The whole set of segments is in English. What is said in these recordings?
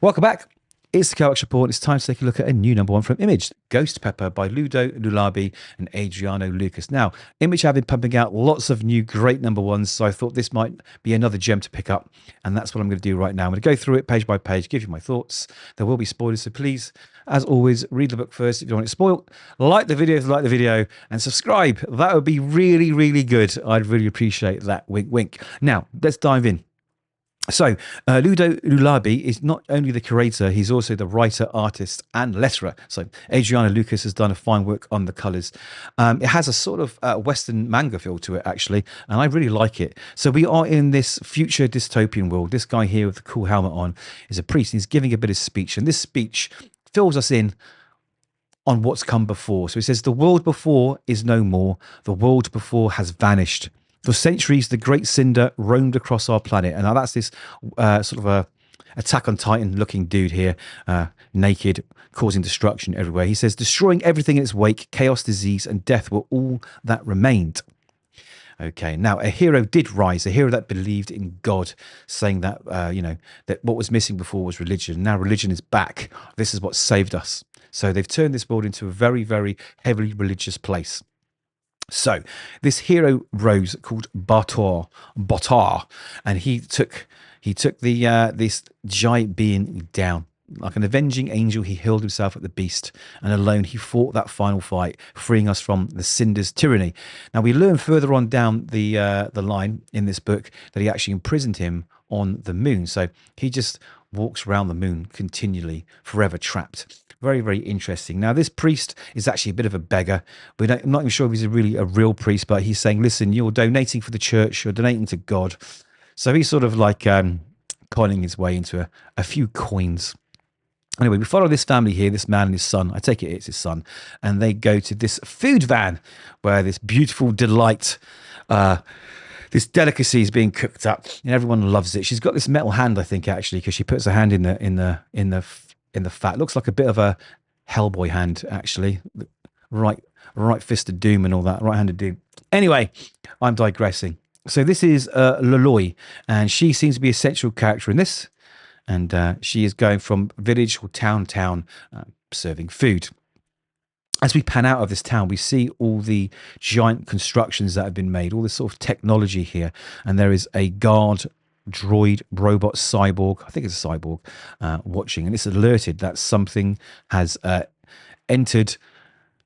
Welcome back. It's the Kovacs Report. It's time to take a look at a new number one from Image, Ghost Pepper by Ludo Lullabi and Adriano Lucas. Now, Image have been pumping out lots of new great number ones, so I thought this might be another gem to pick up, and that's what I'm going to do right now. I'm going to go through it page by page, give you my thoughts. There will be spoilers, so please, as always, read the book first if you don't want it spoiled. Like the video if you like the video, and subscribe. That would be really, really good. I'd really appreciate that. Wink, wink. Now, let's dive in. So, Ludo Lullabi is not only the curator, he's also the writer, artist, and letterer. So, Adriano Lucas has done a fine work on the colours. It has a sort of Western manga feel to it, actually, and I really like it. So, we are in this future dystopian world. This guy here with the cool helmet on is a priest, and he's giving a bit of speech, and this speech fills us in on what's come before. So, he says, the world before is no more. The world before has vanished. For centuries, the great cinder roamed across our planet. And now that's this sort of a Attack on Titan looking dude here, naked, causing destruction everywhere. He says, destroying everything in its wake, chaos, disease, and death were all that remained. Okay, now a hero did rise, a hero that believed in God, saying that, that what was missing before was religion. Now religion is back. This is what saved us. So they've turned this world into a very, very heavily religious place. So this hero rose called Batar, and he took the this giant being down. Like an avenging angel, he hurled himself at the beast, and alone he fought that final fight, freeing us from the Cinder's tyranny. Now we learn further on down the line in this book that he actually imprisoned him on the moon. So he just walks around the moon continually, forever trapped. Very, very interesting. Now, this priest is actually a bit of a beggar. I'm not even sure if he's really a real priest, but he's saying, listen, you're donating for the church, you're donating to God. So he's sort of like conning his way into a few coins. Anyway, we follow this family here, this man and his son. I take it it's his son. And they go to this food van where this beautiful delight, this delicacy is being cooked up, and everyone loves it. She's got this metal hand, I think, actually, because she puts her hand in the fat. Looks like a bit of a Hellboy hand, actually. Right fist of doom and all that. Right-handed doom. Anyway, I'm digressing. So this is Loloi, and she seems to be a central character in this. And she is going from village or town, serving food. As we pan out of this town, we see all the giant constructions that have been made, all this sort of technology here. And there is a guard droid robot cyborg, I think it's a cyborg, watching, and it's alerted that something has entered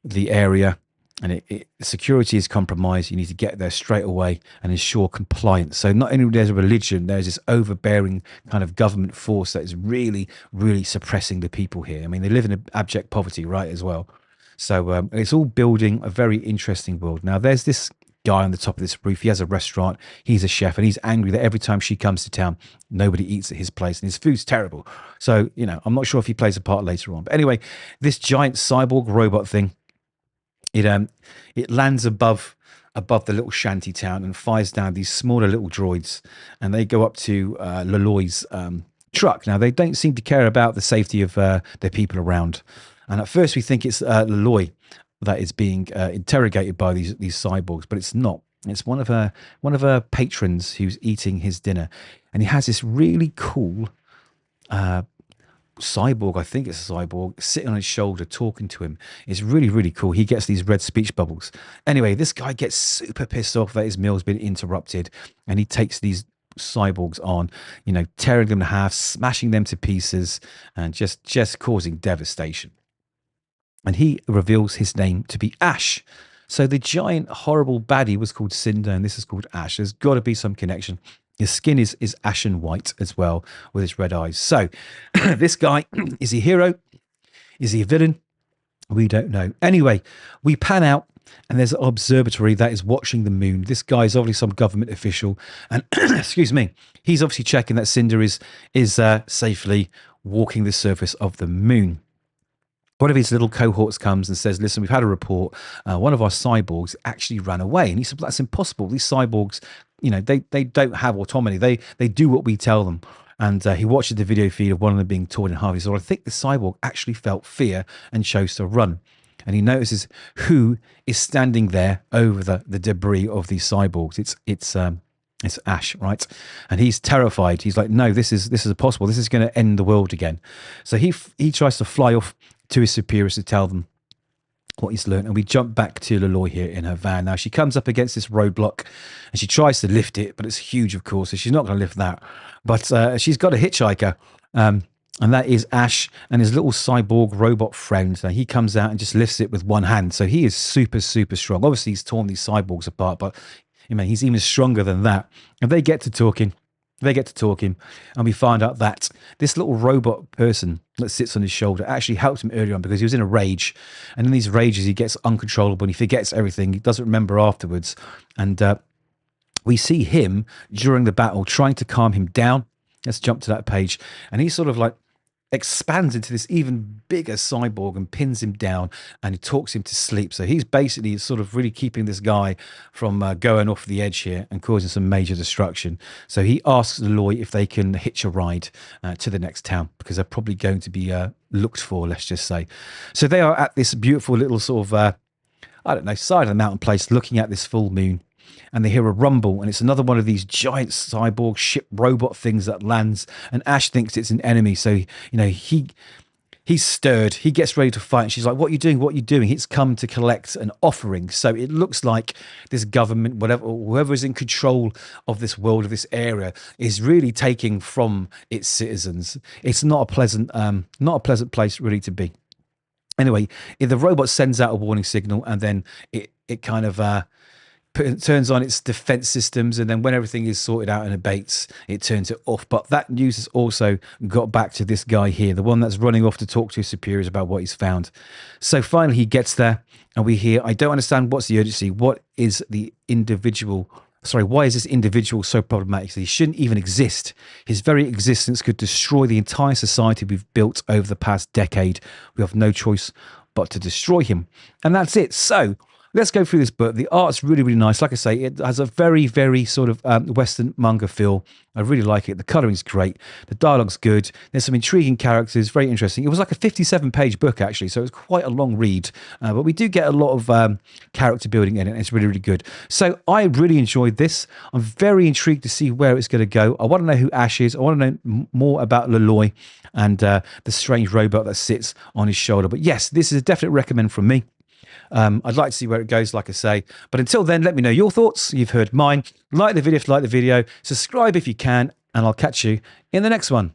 the area, and security is compromised. You need to get there straight away and ensure compliance. So not only there's a religion, there's this overbearing kind of government force that is really, really suppressing the people here. I mean, they live in abject poverty, right, as well. So it's all building a very interesting world. Now, there's this guy on the top of this roof. He has a restaurant. He's a chef, and he's angry that every time she comes to town, nobody eats at his place, and his food's terrible. So, I'm not sure if he plays a part later on. But anyway, this giant cyborg robot thing, it lands above the little shanty town and fires down these smaller little droids, and they go up to Loloi's truck. Now, they don't seem to care about the safety of their people around. And at first we think it's Loloi that is being interrogated by these cyborgs, but it's not. It's one of her patrons who's eating his dinner, and he has this really cool cyborg. I think it's a cyborg sitting on his shoulder talking to him. It's really, really cool. He gets these red speech bubbles. Anyway, this guy gets super pissed off that his meal's been interrupted, and he takes these cyborgs on, tearing them in half, smashing them to pieces, and just causing devastation. And he reveals his name to be Ash. So the giant, horrible baddie was called Cinder, and this is called Ash. There's got to be some connection. His skin is ashen white as well, with his red eyes. So this guy, is he a hero? Is he a villain? We don't know. Anyway, we pan out, and there's an observatory that is watching the moon. This guy is obviously some government official, and excuse me, he's obviously checking that Cinder is safely walking the surface of the moon. One of his little cohorts comes and says, listen, we've had a report. One of our cyborgs actually ran away. And he said, that's impossible. These cyborgs, they don't have autonomy. They do what we tell them. And he watches the video feed of one of them being torn in half. He said, I think the cyborg actually felt fear and chose to run. And he notices who is standing there over the debris of these cyborgs. It's It's Ash, right? And he's terrified. He's like, no, this is impossible. This is going to end the world again. So he tries to fly off to his superiors to tell them what he's learned. And we jump back to Laloy here in her van. Now she comes up against this roadblock and she tries to lift it, but it's huge, of course, so she's not going to lift that. But she's got a hitchhiker. And that is Ash and his little cyborg robot friend. Now he comes out and just lifts it with one hand. So he is super, super strong. Obviously, he's torn these cyborgs apart, but he's even stronger than that. And they get to talking. And we find out that this little robot person that sits on his shoulder actually helped him earlier on because he was in a rage. And in these rages, he gets uncontrollable and he forgets everything. He doesn't remember afterwards. And we see him during the battle trying to calm him down. Let's jump to that page. And he's sort of like expands into this even bigger cyborg and pins him down and he talks him to sleep. So he's basically sort of really keeping this guy from going off the edge here and causing some major destruction. So he asks Laloy if they can hitch a ride to the next town because they're probably going to be looked for, let's just say. So they are at this beautiful little sort of, side of the mountain place looking at this full moon. And they hear a rumble, and it's another one of these giant cyborg ship robot things that lands. And Ash thinks it's an enemy, so he's stirred. He gets ready to fight, and she's like, "What are you doing? What are you doing?" He's come to collect an offering. So it looks like this government, whoever is in control of this world, of this area, is really taking from its citizens. It's not a pleasant place really to be. Anyway, the robot sends out a warning signal, and then it kind of turns on its defense systems, and then when everything is sorted out and abates, it turns it off. But that news has also got back to this guy here, the one that's running off to talk to his superiors about what he's found. So finally he gets there, and we hear, I don't understand, what's the urgency? Why is this individual so problematic? He shouldn't even exist. His very existence could destroy the entire society we've built over the past decade. We have no choice but to destroy him. And that's it. So let's go through this book. The art's really, really nice. Like I say, it has a very, very sort of Western manga feel. I really like it. The coloring's great. The dialogue's good. There's some intriguing characters, very interesting. It was like a 57-page book, actually, so it was quite a long read. But we do get a lot of character building in it, and it's really, really good. So I really enjoyed this. I'm very intrigued to see where it's going to go. I want to know who Ash is. I want to know more about Laloy and the strange robot that sits on his shoulder. But yes, this is a definite recommend from me. I'd like to see where it goes, like I say. But until then, let me know your thoughts. You've heard mine. Like the video if you like the video. Subscribe if you can. And I'll catch you in the next one.